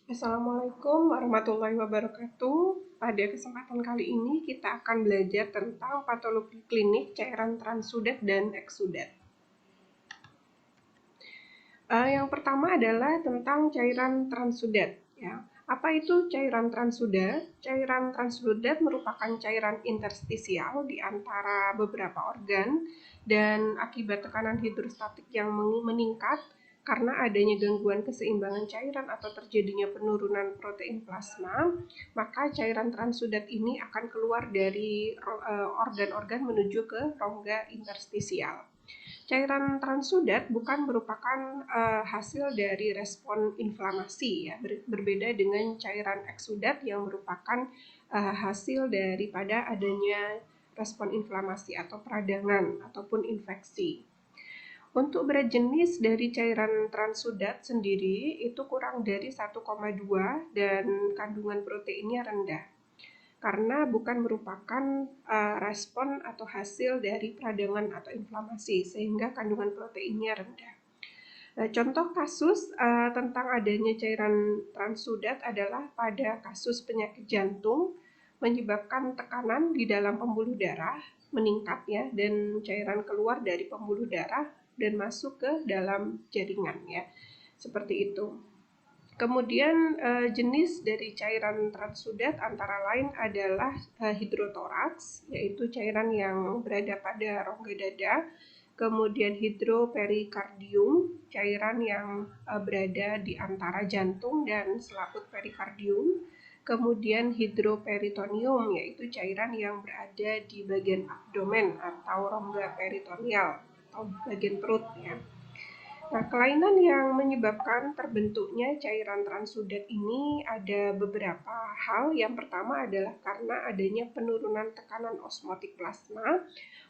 Assalamualaikum warahmatullahi wabarakatuh. Pada kesempatan kali ini kita akan belajar tentang patologi klinik cairan transudat dan eksudat. Yang pertama adalah tentang cairan transudat. Ya. Apa itu cairan transudat? Cairan transudat merupakan cairan interstisial di antara beberapa organ dan akibat tekanan hidrostatik yang meningkat karena adanya gangguan keseimbangan cairan atau terjadinya penurunan protein plasma, maka cairan transudat ini akan keluar dari organ-organ menuju ke rongga interstisial. Cairan transudat bukan merupakan hasil dari respon inflamasi, ya, berbeda dengan cairan eksudat yang merupakan hasil daripada adanya respon inflamasi atau peradangan ataupun infeksi. Untuk berat jenis dari cairan transudat sendiri itu kurang dari 1,2 dan kandungan proteinnya rendah karena bukan merupakan respon atau hasil dari peradangan atau inflamasi sehingga kandungan proteinnya rendah. Nah, contoh kasus tentang adanya cairan transudat adalah pada kasus penyakit jantung menyebabkan tekanan di dalam pembuluh darah meningkat, ya, dan cairan keluar dari pembuluh darah dan masuk ke dalam jaringan, ya, seperti itu. Kemudian jenis dari cairan transudat antara lain adalah hidrotoraks, yaitu cairan yang berada pada rongga dada. Kemudian hidroperikardium, cairan yang berada di antara jantung dan selaput perikardium. Kemudian hidroperitonium, yaitu cairan yang berada di bagian abdomen atau rongga peritoneal atau bagian perut, ya. Nah, kelainan yang menyebabkan terbentuknya cairan transudat ini ada beberapa hal. Yang pertama adalah karena adanya penurunan tekanan osmotik plasma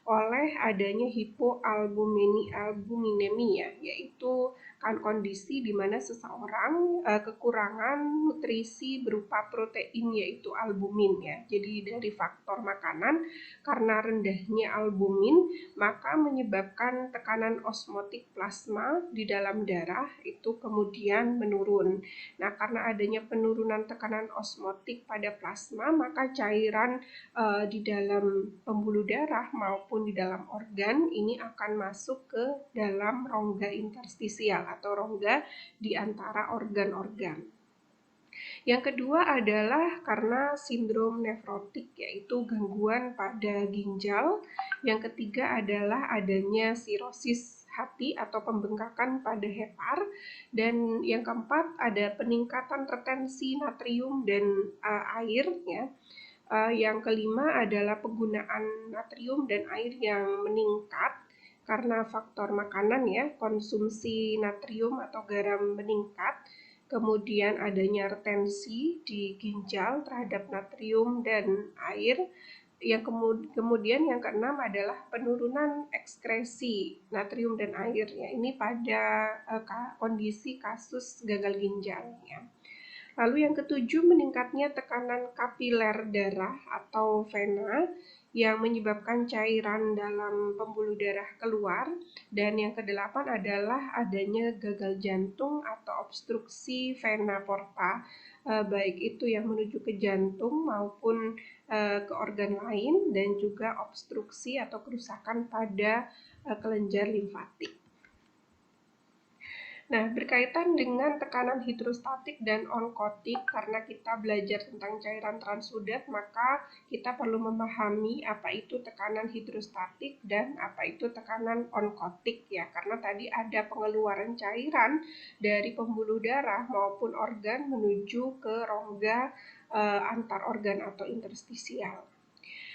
oleh adanya hipoalbuminemia, yaitu kondisi di mana seseorang kekurangan nutrisi berupa protein yaitu albumin, ya. Jadi dari faktor makanan karena rendahnya albumin maka menyebabkan tekanan osmotik plasma di dalam darah itu kemudian menurun. Nah, karena adanya penurunan tekanan osmotik pada plasma maka cairan di dalam pembuluh darah maupun di dalam organ ini akan masuk ke dalam rongga interstisial atau rongga di antara organ-organ. Yang kedua adalah karena sindrom nefrotik, yaitu gangguan pada ginjal. Yang ketiga adalah adanya sirosis hati atau pembengkakan pada hepar. Dan yang keempat ada peningkatan retensi natrium dan air, ya. Yang kelima adalah penggunaan natrium dan air yang meningkat karena faktor makanan, ya, konsumsi natrium atau garam meningkat. Kemudian adanya retensi di ginjal terhadap natrium dan air. Yang kemudian yang keenam adalah penurunan ekskresi natrium dan air, ya. Ini pada kondisi kasus gagal ginjal, ya. Lalu yang ketujuh, meningkatnya tekanan kapiler darah atau vena yang menyebabkan cairan dalam pembuluh darah keluar. Dan yang kedelapan adalah adanya gagal jantung atau obstruksi vena porta, baik itu yang menuju ke jantung maupun ke organ lain, dan juga obstruksi atau kerusakan pada kelenjar limfatik. Nah, berkaitan dengan tekanan hidrostatik dan onkotik, karena kita belajar tentang cairan transudat, maka kita perlu memahami apa itu tekanan hidrostatik dan apa itu tekanan onkotik, ya. Karena tadi ada pengeluaran cairan dari pembuluh darah maupun organ menuju ke rongga antar organ atau interstisial.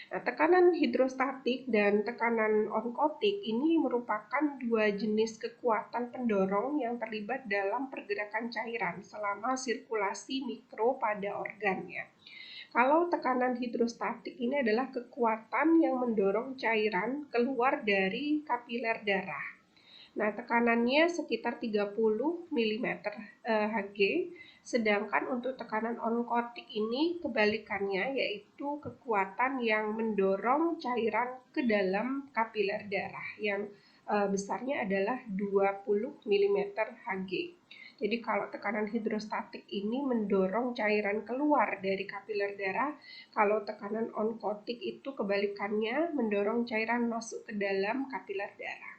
Nah, tekanan hidrostatik dan tekanan onkotik ini merupakan dua jenis kekuatan pendorong yang terlibat dalam pergerakan cairan selama sirkulasi mikro pada organ, ya. Kalau tekanan hidrostatik ini adalah kekuatan yang mendorong cairan keluar dari kapiler darah. Nah, tekanannya sekitar 30 mm Hg, sedangkan untuk tekanan onkotik ini kebalikannya, yaitu kekuatan yang mendorong cairan ke dalam kapiler darah yang besarnya adalah 20 mm Hg. Jadi kalau tekanan hidrostatik ini mendorong cairan keluar dari kapiler darah, kalau tekanan onkotik itu kebalikannya mendorong cairan masuk ke dalam kapiler darah.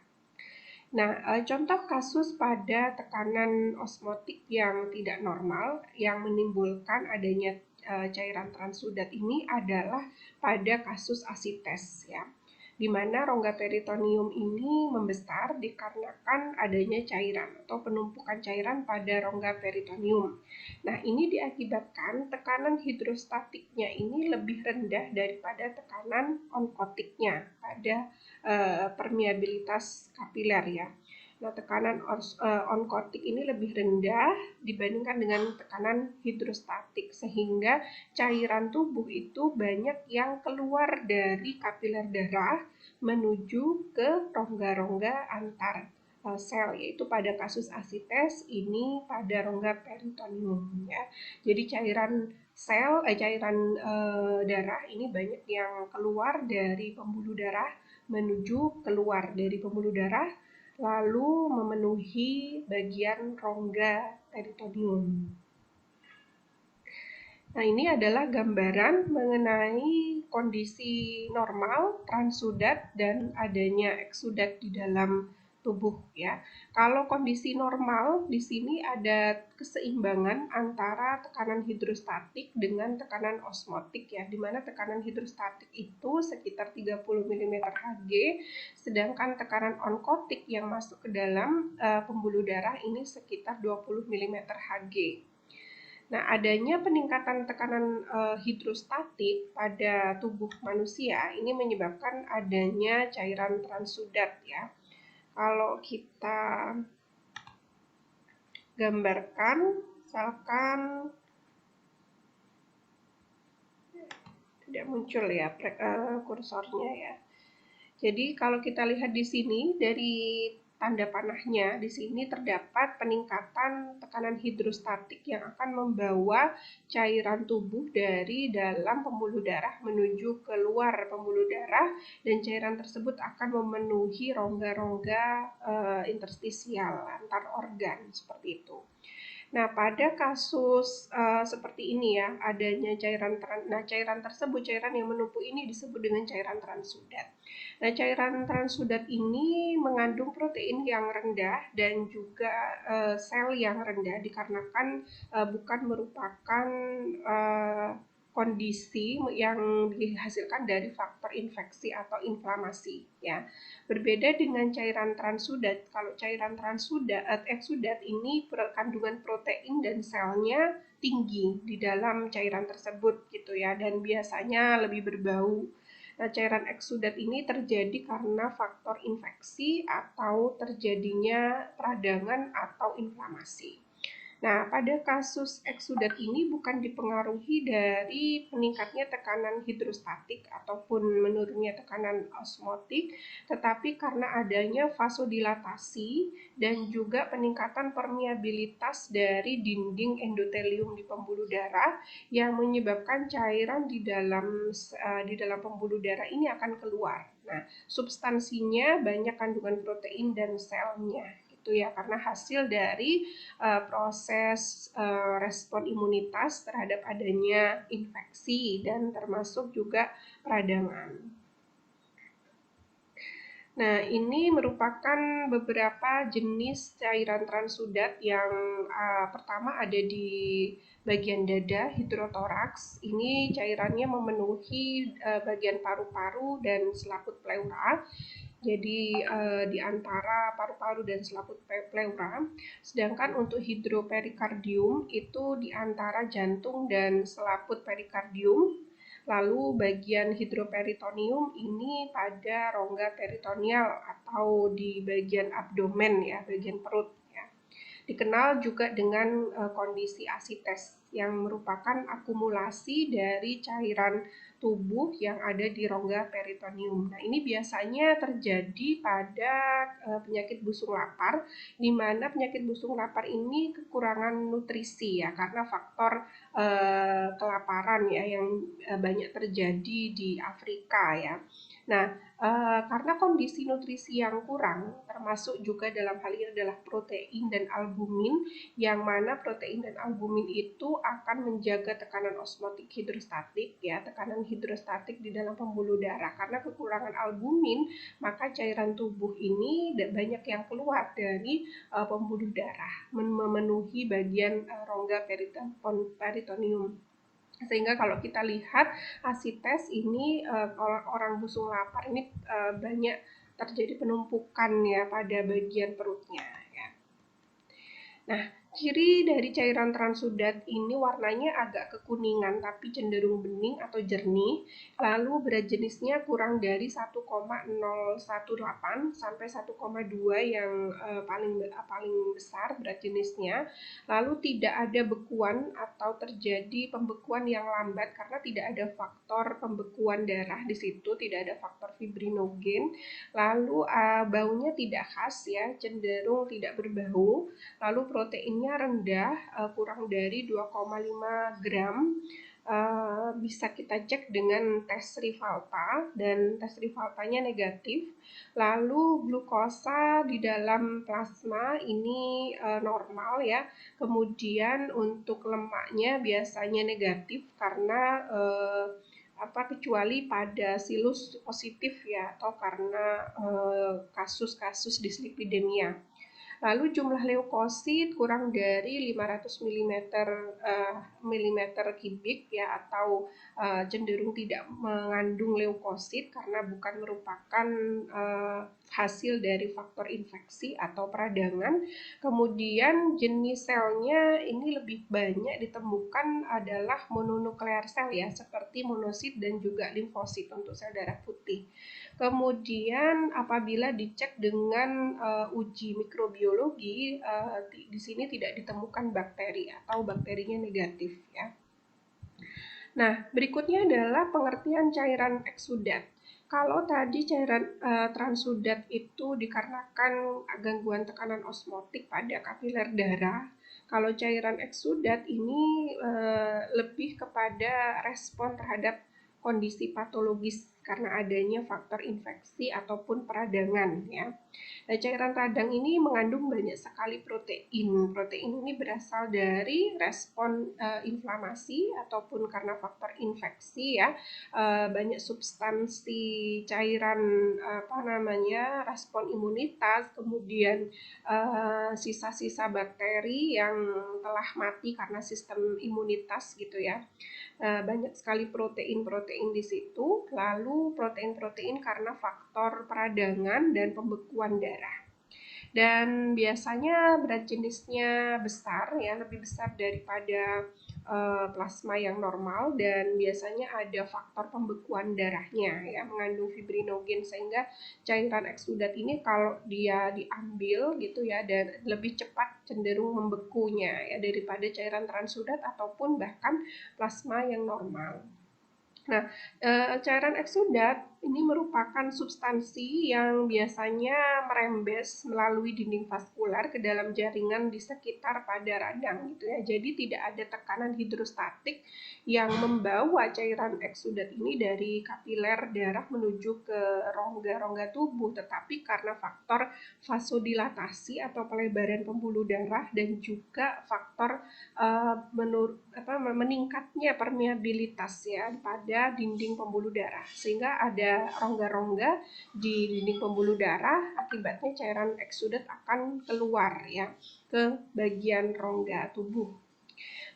Nah, contoh kasus pada tekanan osmotik yang tidak normal yang menimbulkan adanya cairan transudat ini adalah pada kasus asites ya, di mana rongga peritonium ini membesar dikarenakan adanya cairan atau penumpukan cairan pada rongga peritonium. Nah, ini diakibatkan tekanan hidrostatiknya ini lebih rendah daripada tekanan onkotiknya pada permeabilitas kapiler ya. Nah, tekanan onkotik ini lebih rendah dibandingkan dengan tekanan hidrostatik, sehingga cairan tubuh itu banyak yang keluar dari kapiler darah menuju ke rongga-rongga antar sel, yaitu pada kasus asites ini pada rongga peritonium ya. Jadi cairan darah ini banyak yang keluar dari pembuluh darah menuju keluar dari pembuluh darah lalu memenuhi bagian rongga peritonium. Nah, ini adalah gambaran mengenai kondisi normal, transudat, dan adanya eksudat di dalam tubuh ya. Kalau kondisi normal di sini ada keseimbangan antara tekanan hidrostatik dengan tekanan osmotik ya, di mana tekanan hidrostatik itu sekitar 30 mm Hg, sedangkan tekanan onkotik yang masuk ke dalam pembuluh darah ini sekitar 20 mm Hg. Nah, adanya peningkatan tekanan hidrostatik pada tubuh manusia ini menyebabkan adanya cairan transudat ya. Kalau kita gambarkan, misalkan tidak muncul ya kursornya ya. Jadi kalau kita lihat di sini dari tanda panahnya, di sini terdapat peningkatan tekanan hidrostatik yang akan membawa cairan tubuh dari dalam pembuluh darah menuju keluar pembuluh darah, dan cairan tersebut akan memenuhi rongga-rongga interstisial antar organ seperti itu. Nah, pada kasus seperti ini ya, adanya cairan tersebut, cairan yang menumpuk ini disebut dengan cairan transudat. Nah, cairan transudat ini mengandung protein yang rendah dan juga sel yang rendah dikarenakan bukan merupakan kondisi yang dihasilkan dari faktor infeksi atau inflamasi ya. Berbeda dengan cairan transudat, kalau cairan eksudat ini kandungan protein dan selnya tinggi di dalam cairan tersebut gitu ya, dan biasanya lebih berbau. Nah, cairan eksudat ini terjadi karena faktor infeksi atau terjadinya peradangan atau inflamasi. Nah, pada kasus eksudat ini bukan dipengaruhi dari meningkatnya tekanan hidrostatik ataupun menurunnya tekanan osmotik, tetapi karena adanya vasodilatasi dan juga peningkatan permeabilitas dari dinding endotelium di pembuluh darah yang menyebabkan cairan di dalam pembuluh darah ini akan keluar. Nah, substansinya banyak kandungan protein dan selnya. Itu ya, karena hasil dari proses respon imunitas terhadap adanya infeksi dan termasuk juga peradangan. Nah, ini merupakan beberapa jenis cairan transudat yang pertama ada di bagian dada, hidrotoraks. Ini cairannya memenuhi bagian paru-paru dan selaput pleura. Jadi di antara paru-paru dan selaput pleura. Sedangkan untuk hidroperikardium itu di antara jantung dan selaput perikardium. Lalu bagian hidroperitonium ini pada rongga peritoneal atau di bagian abdomen ya, bagian perut ya. Dikenal juga dengan kondisi asites yang merupakan akumulasi dari cairan tubuh yang ada di rongga peritoneum. Nah, ini biasanya terjadi pada penyakit busung lapar, di mana penyakit busung lapar ini kekurangan nutrisi ya, karena faktor kelaparan ya yang banyak terjadi di Afrika ya. Nah, karena kondisi nutrisi yang kurang, termasuk juga dalam hal ini adalah protein dan albumin, yang mana protein dan albumin itu akan menjaga tekanan osmotik hidrostatik ya, tekanan hidrostatik di dalam pembuluh darah. Karena kekurangan albumin, maka cairan tubuh ini banyak yang keluar dari pembuluh darah, memenuhi bagian rongga peritoneum. Sehingga kalau kita lihat hasil tes ini orang busung lapar ini banyak terjadi penumpukan ya pada bagian perutnya ya. Nah, ciri dari cairan transudat ini warnanya agak kekuningan tapi cenderung bening atau jernih, lalu berat jenisnya kurang dari 1,018 sampai 1,2 yang paling besar berat jenisnya. Lalu tidak ada bekuan atau terjadi pembekuan yang lambat karena tidak ada faktor pembekuan darah di situ, tidak ada faktor fibrinogen. Lalu baunya tidak khas ya, cenderung tidak berbau. Lalu proteinnya rendah, kurang dari 2,5 gram. Bisa kita cek dengan tes Rivalta dan tes Rivaltanya negatif. Lalu glukosa di dalam plasma ini normal ya. Kemudian untuk lemaknya biasanya negatif karena kecuali pada silus positif ya, atau karena kasus-kasus dislipidemia. Lalu jumlah leukosit kurang dari 500 mm kubik ya, atau cenderung tidak mengandung leukosit karena bukan merupakan hasil dari faktor infeksi atau peradangan. Kemudian jenis selnya ini lebih banyak ditemukan adalah mononuklear sel ya, seperti monosit dan juga limfosit untuk sel darah putih. Kemudian apabila dicek dengan uji mikrobiologi, di sini tidak ditemukan bakteri atau bakterinya negatif ya. Nah, berikutnya adalah pengertian cairan eksudat. Kalau tadi cairan transudat itu dikarenakan gangguan tekanan osmotik pada kapiler darah, kalau cairan eksudat ini lebih kepada respon terhadap kondisi patologis karena adanya faktor infeksi ataupun peradangan ya. Nah, cairan radang ini mengandung banyak sekali protein. Protein ini berasal dari respon inflamasi ataupun karena faktor infeksi ya. Banyak substansi cairan respon imunitas, kemudian sisa-sisa bakteri yang telah mati karena sistem imunitas gitu ya. Banyak sekali protein-protein di situ, lalu protein-protein karena faktor peradangan dan pembekuan darah. Dan biasanya berat jenisnya besar ya, lebih besar daripada plasma yang normal, dan biasanya ada faktor pembekuan darahnya ya, mengandung fibrinogen, sehingga cairan eksudat ini kalau dia diambil gitu ya, dan lebih cepat cenderung membekunya ya daripada cairan transudat ataupun bahkan plasma yang normal. Nah, cairan eksudat ini merupakan substansi yang biasanya merembes melalui dinding vaskular ke dalam jaringan di sekitar pada radang gitu ya. Jadi tidak ada tekanan hidrostatik yang membawa cairan eksudat ini dari kapiler darah menuju ke rongga-rongga tubuh, tetapi karena faktor vasodilatasi atau pelebaran pembuluh darah dan juga faktor meningkatnya permeabilitas ya pada dinding pembuluh darah, sehingga ada rongga-rongga di dinding pembuluh darah, akibatnya cairan eksudat akan keluar ya ke bagian rongga tubuh.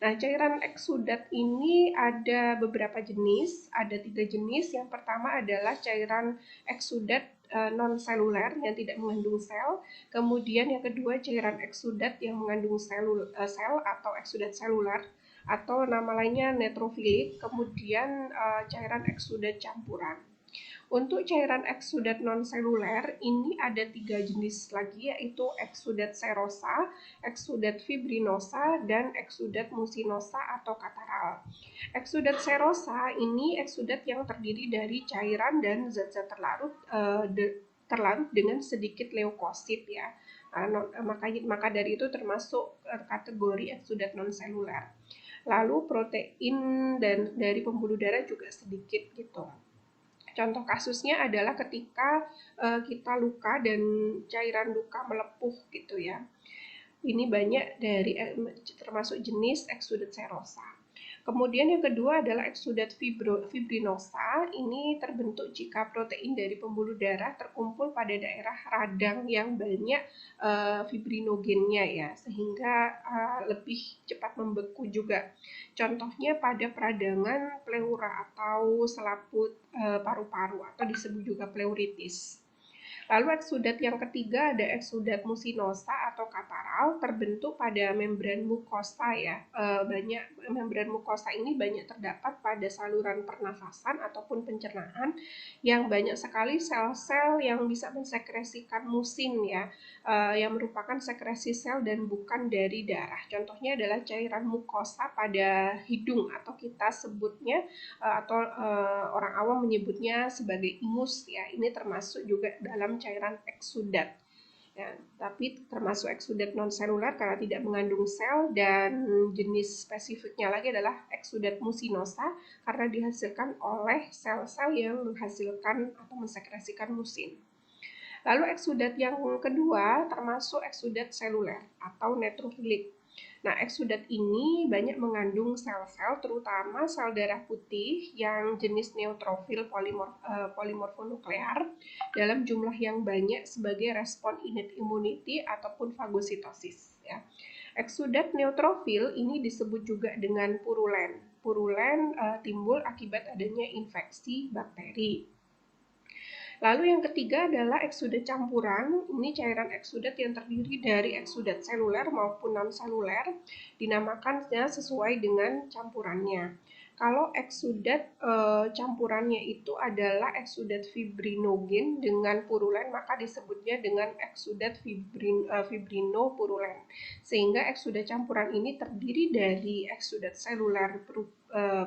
Nah, cairan eksudat ini ada beberapa jenis, ada 3 jenis. Yang pertama adalah cairan eksudat non-seluler yang tidak mengandung sel. Kemudian yang kedua cairan eksudat yang mengandung sel atau eksudat seluler, atau nama lainnya neutrofilik. Kemudian cairan eksudat campuran. Untuk cairan eksudat non-seluler ini ada 3 jenis lagi, yaitu eksudat serosa, eksudat fibrinosa, dan eksudat musinosa atau kataral. Eksudat serosa ini eksudat yang terdiri dari cairan dan zat-zat terlarut dengan sedikit leukosit ya. Maka dari itu termasuk kategori eksudat non-seluler. Lalu protein dan dari pembuluh darah juga sedikit gitu. Contoh kasusnya adalah ketika kita luka dan cairan luka melepuh gitu ya. Ini banyak dari termasuk jenis exudate serosa. Kemudian yang kedua adalah exudate fibrinosa. Ini terbentuk jika protein dari pembuluh darah terkumpul pada daerah radang yang banyak fibrinogennya ya, sehingga lebih cepat membeku juga. Contohnya pada peradangan pleura atau selaput paru-paru atau disebut juga pleuritis. Lalu eksudat yang ketiga ada eksudat musinosa atau kataral, terbentuk pada membran mukosa ya. Banyak membran mukosa ini banyak terdapat pada saluran pernafasan ataupun pencernaan yang banyak sekali sel-sel yang bisa mensekresikan musin ya, yang merupakan sekresi sel dan bukan dari darah. Contohnya adalah cairan mukosa pada hidung atau kita sebutnya atau orang awam menyebutnya sebagai ingus ya. Ini termasuk juga dalam cairan eksudat. Ya, tapi termasuk eksudat non-seluler karena tidak mengandung sel, dan jenis spesifiknya lagi adalah eksudat musinosa karena dihasilkan oleh sel-sel yang menghasilkan atau mensekresikan musin. Lalu eksudat yang kedua termasuk eksudat seluler atau neutrofilik. Nah, eksudat ini banyak mengandung sel-sel, terutama sel darah putih yang jenis neutrofil polimorfonuklear dalam jumlah yang banyak sebagai respon innate immunity ataupun fagositosis. Ya. Eksudat neutrofil ini disebut juga dengan purulen. Purulen timbul akibat adanya infeksi bakteri. Lalu yang ketiga adalah eksudat campuran. Ini cairan eksudat yang terdiri dari eksudat seluler maupun non-seluler, dinamakannya sesuai dengan campurannya. Kalau eksudat campurannya itu adalah eksudat fibrinogen dengan purulen, maka disebutnya dengan eksudat fibrinopurulen. Sehingga eksudat campuran ini terdiri dari eksudat seluler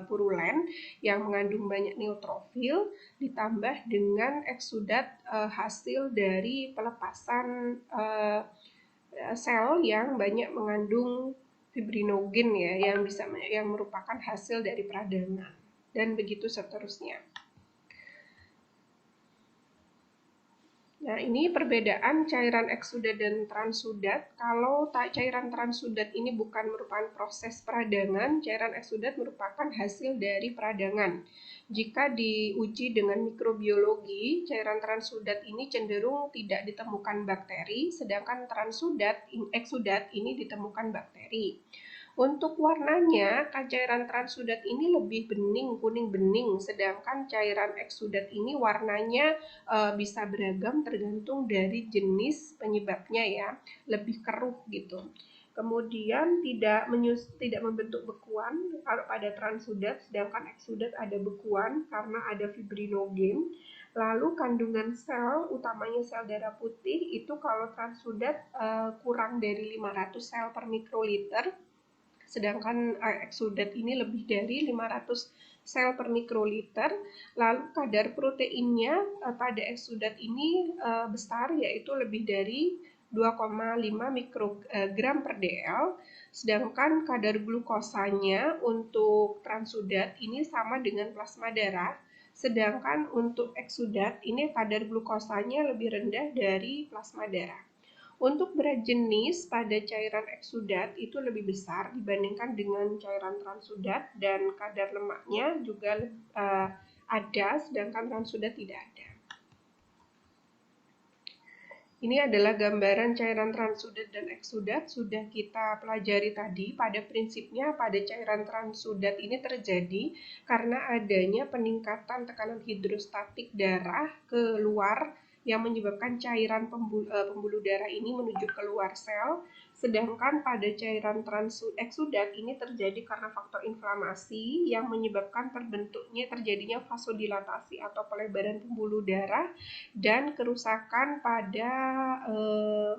purulen yang mengandung banyak neutrofil ditambah dengan eksudat hasil dari pelepasan sel yang banyak mengandung fibrinogen ya, yang merupakan hasil dari peradangan, dan begitu seterusnya. Nah, ini perbedaan cairan eksudat dan transudat. Kalau cairan transudat ini bukan merupakan proses peradangan, cairan eksudat merupakan hasil dari peradangan. Jika diuji dengan mikrobiologi, cairan transudat ini cenderung tidak ditemukan bakteri, sedangkan eksudat ini ditemukan bakteri. Untuk warnanya, cairan transudat ini lebih bening, kuning bening, sedangkan cairan eksudat ini warnanya bisa beragam tergantung dari jenis penyebabnya ya, lebih keruh gitu. Kemudian tidak membentuk bekuan kalau pada transudat, sedangkan eksudat ada bekuan karena ada fibrinogen. Lalu kandungan sel, utamanya sel darah putih, itu kalau transudat kurang dari 500 sel per mikroliter, sedangkan eksudat ini lebih dari 500 sel per mikroliter. Lalu kadar proteinnya pada eksudat ini besar, yaitu lebih dari 2,5 mikrogram per dl, sedangkan kadar glukosanya untuk transudat ini sama dengan plasma darah, sedangkan untuk eksudat ini kadar glukosanya lebih rendah dari plasma darah. Untuk berat jenis pada cairan eksudat itu lebih besar dibandingkan dengan cairan transudat, dan kadar lemaknya juga ada, sedangkan transudat tidak ada. Ini adalah gambaran cairan transudat dan eksudat, sudah kita pelajari tadi. Pada prinsipnya pada cairan transudat ini terjadi karena adanya peningkatan tekanan hidrostatik darah keluar yang menyebabkan cairan pembuluh darah ini menuju keluar sel, sedangkan pada cairan eksudat ini terjadi karena faktor inflamasi yang menyebabkan terjadinya vasodilatasi atau pelebaran pembuluh darah dan kerusakan pada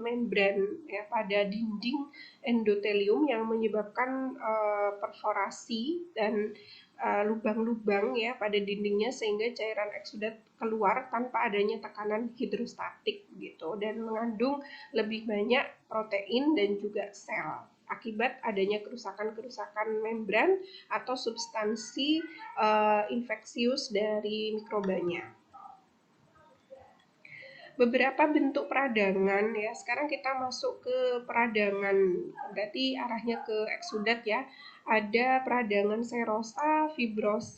membran ya, pada dinding endotelium yang menyebabkan perforasi dan lubang-lubang ya pada dindingnya, sehingga cairan eksudat keluar tanpa adanya tekanan hidrostatik gitu, dan mengandung lebih banyak protein dan juga sel. akibat adanya kerusakan-kerusakan membran atau substansi infeksius dari mikrobanya. Beberapa bentuk peradangan ya. Sekarang kita masuk ke peradangan, berarti arahnya ke eksudat ya. Ada peradangan serosa,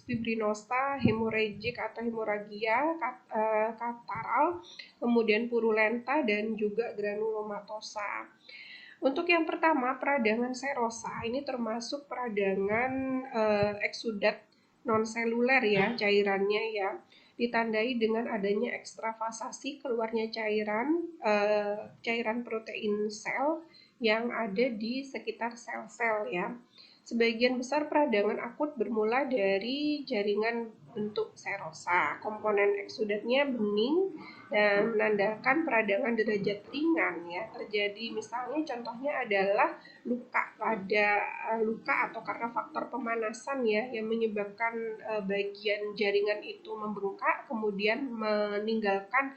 fibrinosa, hemoragik atau hemoragia, kataral, kemudian purulenta dan juga granulomatosa. Untuk yang pertama, peradangan serosa ini termasuk peradangan eksudat non-seluler ya, cairannya ya, ditandai dengan adanya ekstravasasi keluarnya cairan protein sel yang ada di sekitar sel-sel ya. Sebagian besar peradangan akut bermula dari jaringan bentuk serosa. Komponen eksudatnya bening dan menandakan peradangan derajat ringan ya. Terjadi misalnya contohnya adalah luka atau karena faktor pemanasan ya yang menyebabkan bagian jaringan itu membengkak kemudian meninggalkan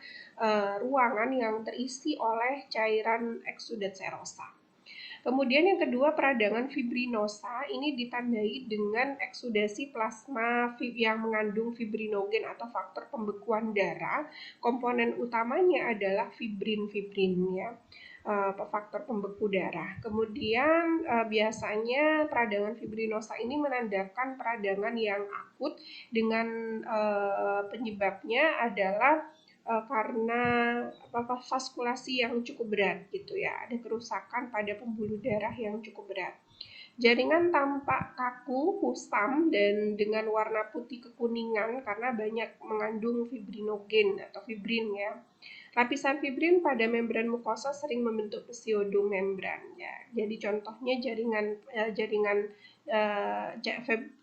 ruangan yang terisi oleh cairan eksudat serosa. Kemudian yang kedua, peradangan fibrinosa ini ditandai dengan eksudasi plasma yang mengandung fibrinogen atau faktor pembekuan darah. Komponen utamanya adalah fibrin ya, faktor pembeku darah. Kemudian biasanya peradangan fibrinosa ini menandakan peradangan yang akut dengan penyebabnya adalah karena vaskulasi yang cukup berat gitu ya, ada kerusakan pada pembuluh darah yang cukup berat. Jaringan tampak kaku, kusam, dan dengan warna putih kekuningan karena banyak mengandung fibrinogen atau fibrin ya. Lapisan fibrin pada membran mukosa sering membentuk pseudomembran ya. Jadi contohnya jaringan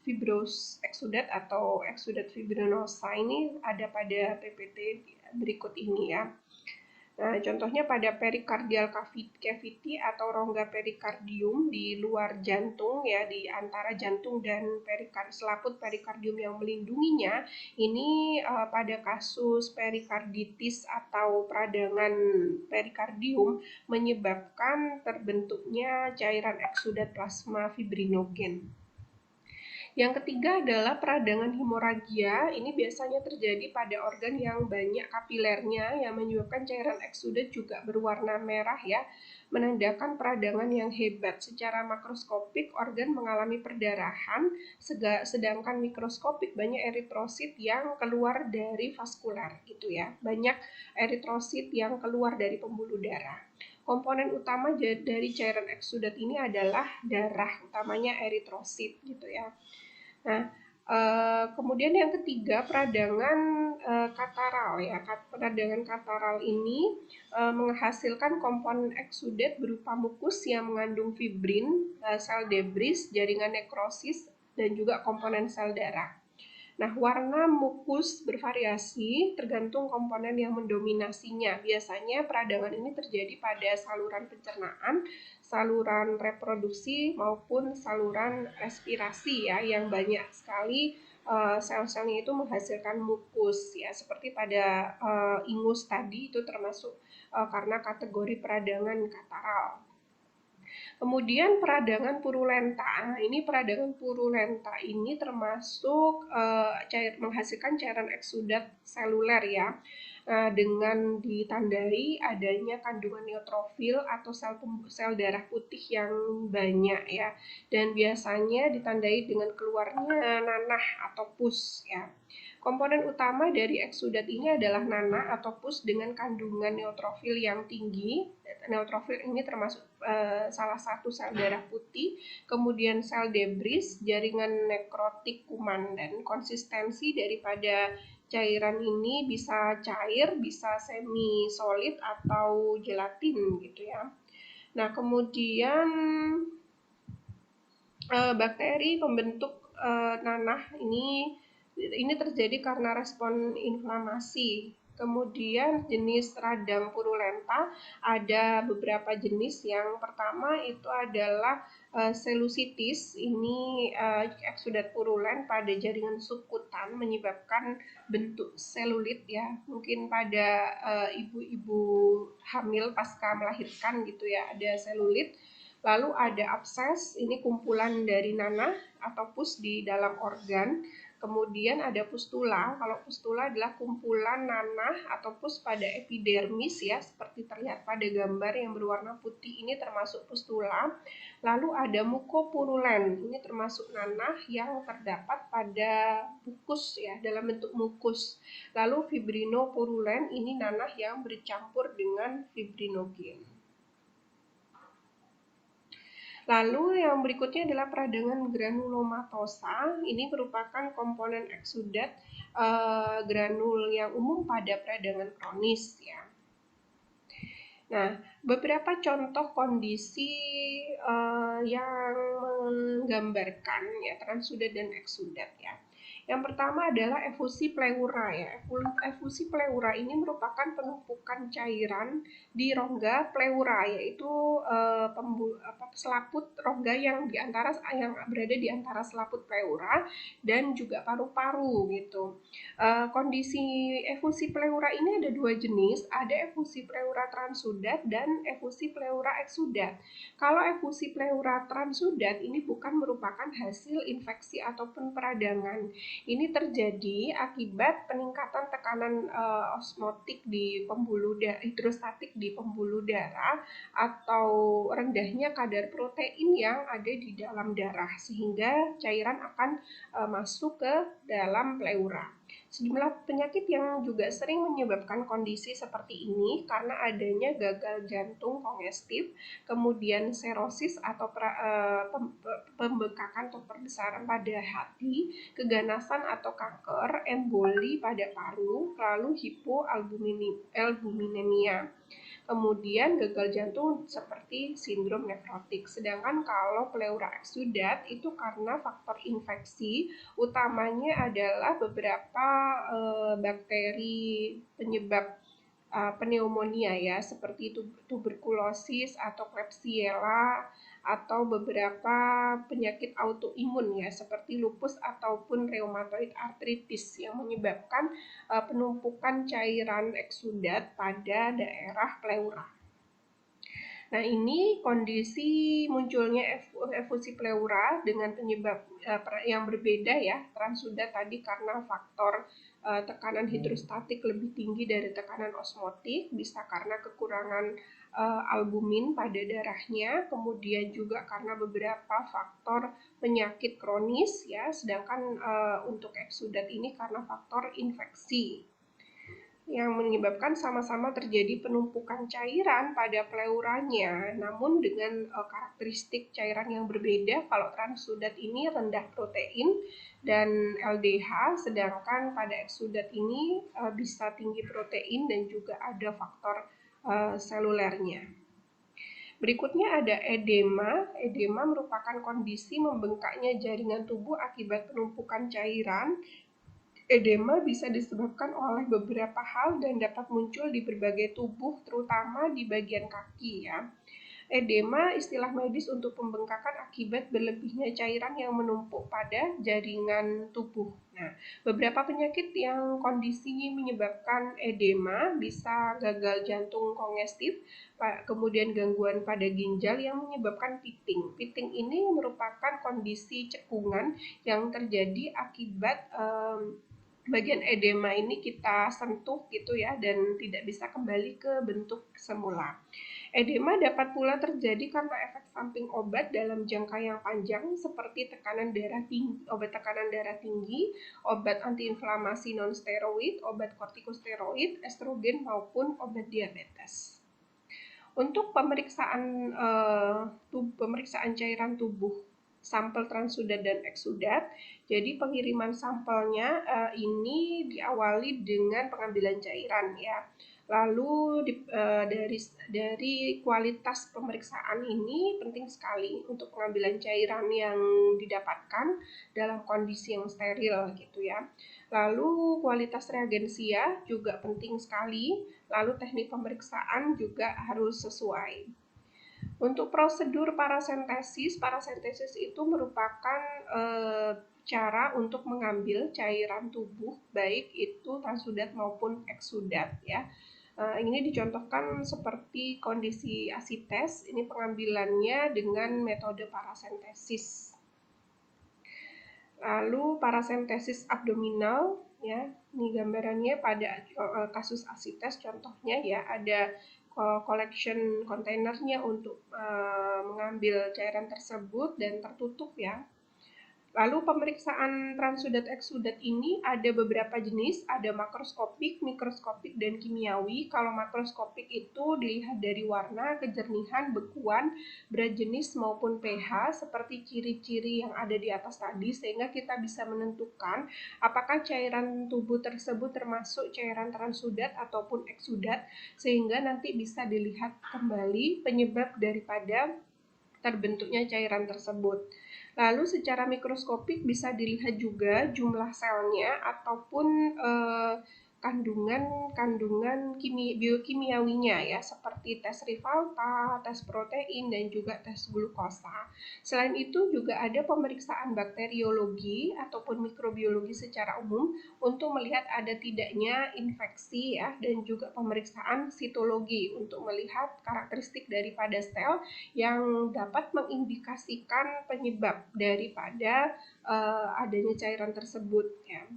fibros eksudat atau eksudat fibrinosa ini ada pada PPT berikut ini ya. Nah, contohnya pada pericardial cavity atau rongga perikardium di luar jantung ya, di antara jantung dan selaput perikardium yang melindunginya. Ini pada kasus perikarditis atau peradangan perikardium menyebabkan terbentuknya cairan eksudat plasma fibrinogen. Yang ketiga adalah peradangan hemoragia. Ini biasanya terjadi pada organ yang banyak kapilernya yang menyebabkan cairan eksudat juga berwarna merah ya, menandakan peradangan yang hebat. Secara makroskopik organ mengalami perdarahan, sedangkan mikroskopik banyak eritrosit yang keluar dari vaskular gitu ya. Banyak eritrosit yang keluar dari pembuluh darah. Komponen utama dari cairan eksudat ini adalah darah, utamanya eritrosit gitu ya. Nah, kemudian yang ketiga peradangan kataral ya. Peradangan kataral ini menghasilkan komponen eksudat berupa mukus yang mengandung fibrin, sel debris, jaringan nekrosis, dan juga komponen sel darah. Nah, warna mukus bervariasi tergantung komponen yang mendominasinya. Biasanya peradangan ini terjadi pada saluran pencernaan, saluran reproduksi maupun saluran respirasi ya, yang banyak sekali sel-selnya itu menghasilkan mukus ya, seperti pada ingus tadi itu termasuk karena kategori peradangan kataral. Kemudian peradangan purulenta. Ini peradangan purulenta ini termasuk menghasilkan cairan eksudat seluler ya. Dengan ditandai adanya kandungan neutrofil atau sel darah putih yang banyak ya, dan biasanya ditandai dengan keluarnya nanah atau pus ya. Komponen utama dari eksudat ini adalah nanah atau pus dengan kandungan neutrofil yang tinggi. Neutrofil ini termasuk salah satu sel darah putih, kemudian sel debris, jaringan nekrotik kuman, dan konsistensi daripada cairan ini bisa cair, bisa semi solid atau gelatin gitu ya. Nah, kemudian bakteri pembentuk nanah ini terjadi karena respon inflamasi. Kemudian jenis radang purulenta ada beberapa jenis. Yang pertama itu adalah selusitis. Ini eksudat purulen pada jaringan subkutan menyebabkan bentuk selulit ya. Mungkin pada ibu-ibu hamil pasca melahirkan gitu ya, ada selulit. Lalu ada abses, ini kumpulan dari nanah atau pus di dalam organ. Kemudian ada pustula. Kalau pustula adalah kumpulan nanah atau pus pada epidermis ya, seperti terlihat pada gambar yang berwarna putih ini termasuk pustula. Lalu ada mukopurulen. Ini termasuk nanah yang terdapat pada mukus ya, dalam bentuk mukus. Lalu fibrinopurulen ini nanah yang bercampur dengan fibrinogen. Lalu yang berikutnya adalah peradangan granulomatosa. Ini merupakan komponen eksudat granul yang umum pada peradangan kronis ya. Nah, beberapa contoh kondisi yang menggambarkan ya transudat dan eksudat ya. Yang pertama adalah efusi pleura ya. Efusi pleura ini merupakan penumpukan cairan di rongga pleura, yaitu selaput rongga yang berada di antara selaput pleura dan juga paru-paru gitu. Kondisi efusi pleura ini ada dua jenis, ada efusi pleura transudat dan efusi pleura eksudat. Kalau efusi pleura transudat ini bukan merupakan hasil infeksi ataupun peradangan. Ini terjadi akibat peningkatan tekanan osmotik di pembuluh darah, hidrostatik di pembuluh darah, atau rendahnya kadar protein yang ada di dalam darah sehingga cairan akan masuk ke dalam pleura. Sejumlah penyakit yang juga sering menyebabkan kondisi seperti ini karena adanya gagal jantung kongestif, kemudian serosis atau pembengkakan atau perbesaran pada hati, keganasan atau kanker, emboli pada paru, lalu hipoalbuminemia. Kemudian gagal jantung seperti sindrom nefrotik. Sedangkan kalau pleura eksudat itu karena faktor infeksi, utamanya adalah beberapa bakteri penyebab pneumonia ya, seperti tuberkulosis atau Klebsiella, atau beberapa penyakit autoimun ya, seperti lupus ataupun rheumatoid arthritis yang menyebabkan penumpukan cairan eksudat pada daerah pleura. Nah, ini kondisi munculnya efusi pleura dengan penyebab yang berbeda ya. Transudat tadi karena faktor tekanan hidrostatik lebih tinggi dari tekanan osmotik, bisa karena kekurangan albumin pada darahnya, kemudian juga karena beberapa faktor penyakit kronis ya, sedangkan untuk eksudat ini karena faktor infeksi yang menyebabkan sama-sama terjadi penumpukan cairan pada pleuranya, namun dengan karakteristik cairan yang berbeda. Kalau transudat ini rendah protein dan LDH, sedangkan pada eksudat ini bisa tinggi protein dan juga ada faktor selulernya. Berikutnya ada edema. Edema merupakan kondisi membengkaknya jaringan tubuh akibat penumpukan cairan. Edema bisa disebabkan oleh beberapa hal dan dapat muncul di berbagai tubuh, terutama di bagian kaki ya. Edema istilah medis untuk pembengkakan akibat berlebihnya cairan yang menumpuk pada jaringan tubuh. Nah, beberapa penyakit yang kondisi menyebabkan edema bisa gagal jantung kongestif, kemudian gangguan pada ginjal yang menyebabkan pitting. Pitting ini merupakan kondisi cekungan yang terjadi akibat bagian edema ini kita sentuh gitu ya, dan tidak bisa kembali ke bentuk semula. Edema dapat pula terjadi karena efek samping obat dalam jangka yang panjang seperti obat tekanan darah tinggi, obat antiinflamasi non-steroid, obat kortikosteroid, estrogen maupun obat diabetes. Untuk pemeriksaan cairan tubuh sampel transudat dan eksudat. Jadi pengiriman sampelnya ini diawali dengan pengambilan cairan ya. Lalu dari kualitas pemeriksaan ini penting sekali untuk pengambilan cairan yang didapatkan dalam kondisi yang steril gitu ya. Lalu kualitas reagensia juga penting sekali. Lalu teknik pemeriksaan juga harus sesuai. Untuk prosedur parasentesis itu merupakan cara untuk mengambil cairan tubuh, baik itu transudat maupun eksudat ya. Ini dicontohkan seperti kondisi asites, ini pengambilannya dengan metode parasentesis. Lalu parasentesis abdominal, ya, ini gambarannya pada kasus asites contohnya ya, ada collection kontainernya untuk mengambil cairan tersebut dan tertutup ya. Lalu pemeriksaan transudat eksudat ini ada beberapa jenis, ada makroskopik, mikroskopik, dan kimiawi. Kalau makroskopik itu dilihat dari warna, kejernihan, bekuan, berat jenis maupun pH seperti ciri-ciri yang ada di atas tadi, sehingga kita bisa menentukan apakah cairan tubuh tersebut termasuk cairan transudat ataupun eksudat, sehingga nanti bisa dilihat kembali penyebab daripada terbentuknya cairan tersebut. Lalu secara mikroskopik bisa dilihat juga jumlah selnya ataupun kandungan biokimiawinya ya, seperti tes Rivalta, tes protein, dan juga tes glukosa. Selain itu juga ada pemeriksaan bakteriologi ataupun mikrobiologi secara umum untuk melihat ada tidaknya infeksi ya, dan juga pemeriksaan sitologi untuk melihat karakteristik daripada sel yang dapat mengindikasikan penyebab daripada adanya cairan tersebut ya.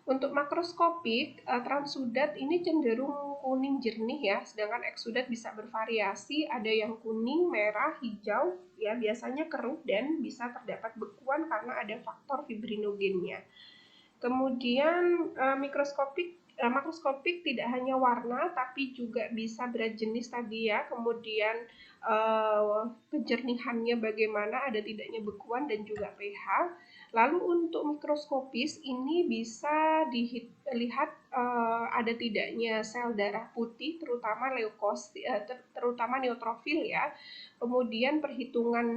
Untuk makroskopik, transudat ini cenderung kuning jernih ya, sedangkan eksudat bisa bervariasi, ada yang kuning, merah, hijau, ya biasanya keruh dan bisa terdapat bekuan karena ada faktor fibrinogennya. Kemudian makroskopik tidak hanya warna tapi juga bisa berat jenis tadi ya, kemudian kejernihannya bagaimana, ada tidaknya bekuan dan juga pH. Lalu untuk mikroskopis ini bisa dilihat ada tidaknya sel darah putih terutama leukosit, terutama neutrofil ya. Kemudian perhitungan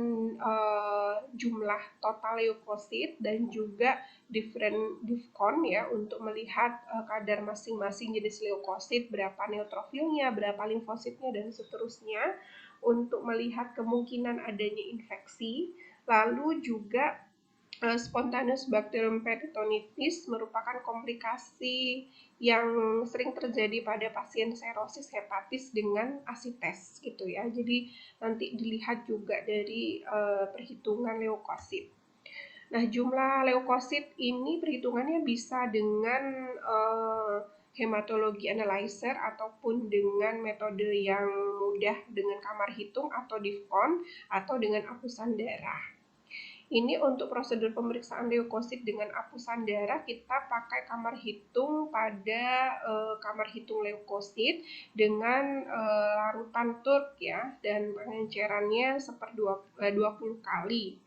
jumlah total leukosit dan juga diffcon ya untuk melihat kadar masing-masing jenis leukosit, berapa neutrofilnya, berapa limfositnya dan seterusnya untuk melihat kemungkinan adanya infeksi. Lalu juga spontaneous bacterium peritonitis merupakan komplikasi yang sering terjadi pada pasien serosis hepatis dengan asites gitu ya. Jadi nanti dilihat juga dari perhitungan leukosit. Nah, jumlah leukosit ini perhitungannya bisa dengan hematologi analyzer ataupun dengan metode yang mudah dengan kamar hitung atau diffcon atau dengan apusan darah. Ini untuk prosedur pemeriksaan leukosit dengan apusan darah kita pakai kamar hitung pada kamar hitung leukosit dengan larutan turk ya, dan pengencerannya 20 kali.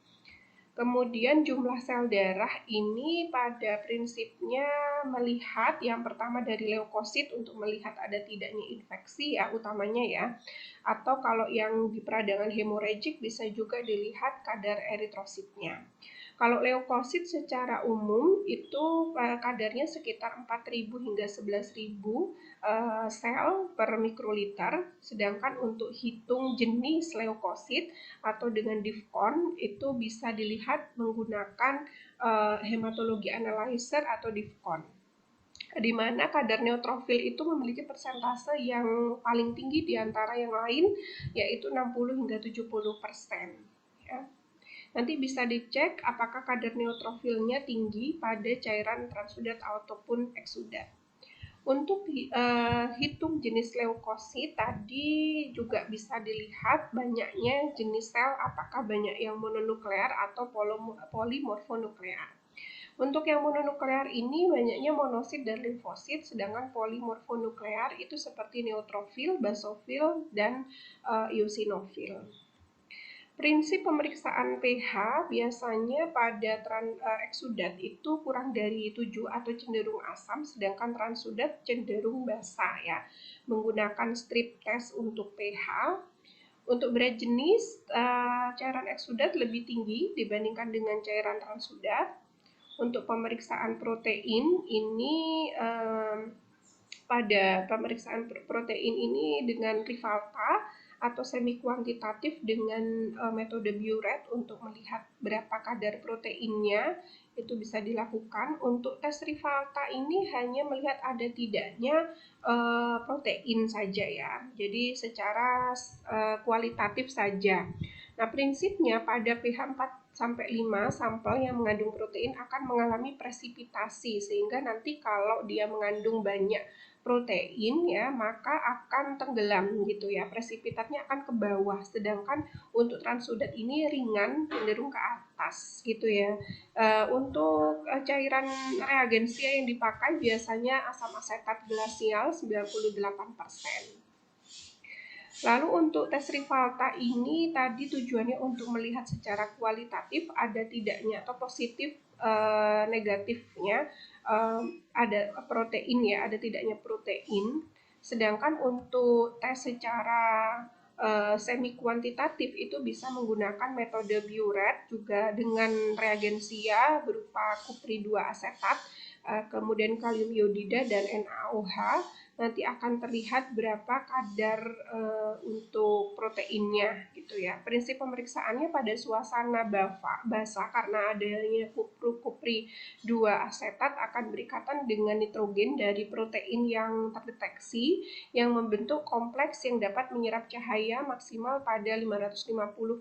Kemudian jumlah sel darah ini pada prinsipnya melihat yang pertama dari leukosit untuk melihat ada tidaknya infeksi ya utamanya ya. Atau kalau yang di peradangan hemoragik bisa juga dilihat kadar eritrositnya. Kalau leukosit secara umum itu kadarnya sekitar 4.000 hingga 11.000 sel per mikroliter, sedangkan untuk hitung jenis leukosit atau dengan diffcon itu bisa dilihat menggunakan hematologi analyzer atau diffcon, di mana kadar neutrofil itu memiliki persentase yang paling tinggi di antara yang lain, yaitu 60 hingga 70%. Ya. Nanti bisa dicek apakah kadar neutrofilnya tinggi pada cairan transudat ataupun eksudat. Untuk hitung jenis leukosit tadi juga bisa dilihat banyaknya jenis sel, apakah banyak yang mononuklear atau polimorfonuklear. Untuk yang mononuklear ini banyaknya monosit dan limfosit, sedangkan polimorfonuklear itu seperti neutrofil, basofil, dan eosinofil. Prinsip pemeriksaan pH biasanya pada eksudat itu kurang dari 7 atau cenderung asam, sedangkan transudat cenderung basa ya. Menggunakan strip test untuk pH. Untuk berat jenis, cairan eksudat lebih tinggi dibandingkan dengan cairan transudat. Untuk pemeriksaan protein ini pada pemeriksaan protein ini dengan Rivalta atau semi kuantitatif dengan metode Biuret untuk melihat berapa kadar proteinnya, itu bisa dilakukan. Untuk tes Rivalta ini hanya melihat ada tidaknya protein saja ya, jadi secara kualitatif saja. Nah, prinsipnya pada pH 4-5 sampel yang mengandung protein akan mengalami presipitasi, sehingga nanti kalau dia mengandung banyak protein ya maka akan tenggelam gitu ya, presipitatnya akan ke bawah, sedangkan untuk Transudat ini ringan cenderung ke atas gitu ya. Untuk cairan reagensia yang dipakai biasanya asam asetat glasial 98%. Lalu untuk tes Rivalta ini tadi tujuannya untuk melihat secara kualitatif ada tidaknya atau positif negatifnya ada protein ya, ada tidaknya protein. Sedangkan untuk tes secara semi kuantitatif itu bisa menggunakan metode Biuret juga dengan reagensia berupa kupri 2 asetat, kemudian kalium iodida dan NaOH. Nanti akan terlihat berapa kadar untuk proteinnya gitu ya. Prinsip pemeriksaannya pada suasana basah karena adanya kupri 2 asetat akan berikatan dengan nitrogen dari protein yang terdeteksi yang membentuk kompleks yang dapat menyerap cahaya maksimal pada 550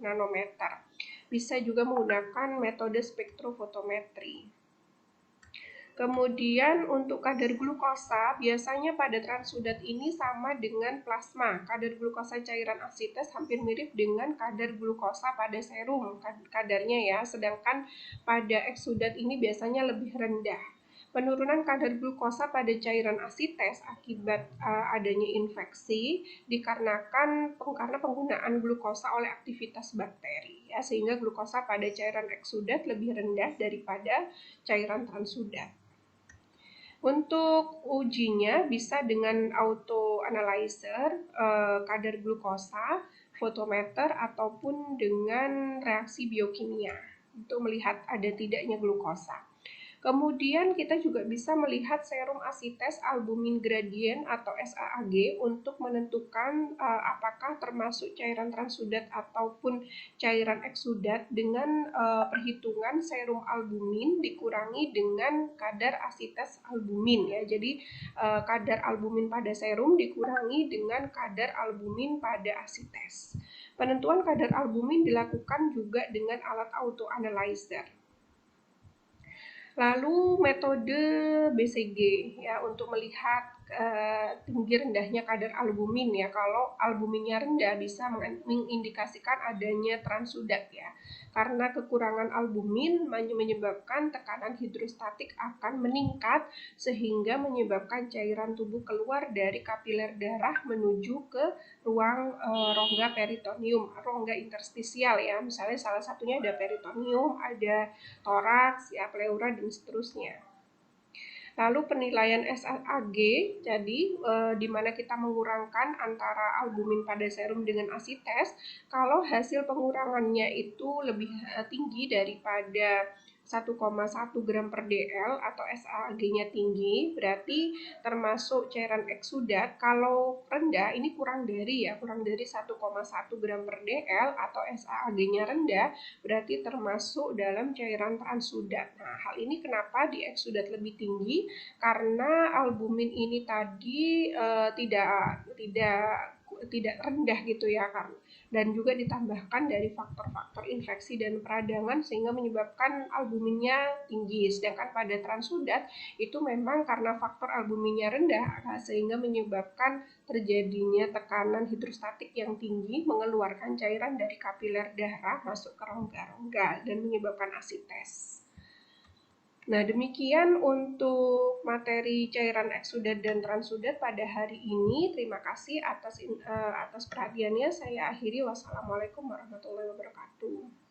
nanometer. Bisa juga menggunakan metode spektrofotometri. Kemudian untuk kadar glukosa, biasanya pada Transudat ini sama dengan plasma. Kadar glukosa cairan asites hampir mirip dengan kadar glukosa pada serum kadarnya ya, sedangkan pada Exsudat ini biasanya lebih rendah. Penurunan kadar glukosa pada cairan asites akibat adanya infeksi dikarenakan karena penggunaan glukosa oleh aktivitas bakteri ya, sehingga glukosa pada cairan Exsudat lebih rendah daripada cairan Transudat. Untuk ujinya bisa dengan auto analyzer, kadar glukosa, fotometer, ataupun dengan reaksi biokimia untuk melihat ada tidaknya glukosa. Kemudian kita juga bisa melihat serum asites albumin gradien atau SAAG untuk menentukan apakah termasuk cairan Transudat ataupun cairan Exsudat dengan perhitungan serum albumin dikurangi dengan kadar asites albumin ya. Jadi kadar albumin pada serum dikurangi dengan kadar albumin pada asites. Penentuan kadar albumin dilakukan juga dengan alat auto analyzer. Lalu metode BCG ya untuk melihat tinggi rendahnya kadar albumin ya. Kalau albuminnya rendah bisa mengindikasikan adanya Transudat ya. Karena kekurangan albumin menyebabkan tekanan hidrostatik akan meningkat sehingga menyebabkan cairan tubuh keluar dari kapiler darah menuju ke ruang rongga peritoneum, rongga interstisial ya. Misalnya salah satunya ada peritoneum, ada toraks, ya, pleura dan seterusnya. Lalu penilaian SAAG, jadi di mana kita mengurangkan antara albumin pada serum dengan asites. Kalau hasil pengurangannya itu lebih tinggi daripada 1,1 gram per dl atau SAAG-nya tinggi, berarti termasuk cairan Exsudat. Kalau rendah, ini kurang dari 1,1 gram per dl atau SAAG-nya rendah, berarti termasuk dalam cairan Transudat. Nah, hal ini kenapa di Exsudat lebih tinggi? Karena albumin ini tadi tidak rendah gitu ya, dan juga ditambahkan dari faktor-faktor infeksi dan peradangan sehingga menyebabkan albuminnya tinggi. Sedangkan pada Transudat itu memang karena faktor albuminnya rendah sehingga menyebabkan terjadinya tekanan hidrostatik yang tinggi, mengeluarkan cairan dari kapiler darah masuk ke rongga-rongga dan menyebabkan asites. Nah, demikian untuk materi cairan Exsudat dan Transudat pada hari ini. Terima kasih atas perhatiannya. Saya akhiri. Wassalamualaikum warahmatullahi wabarakatuh.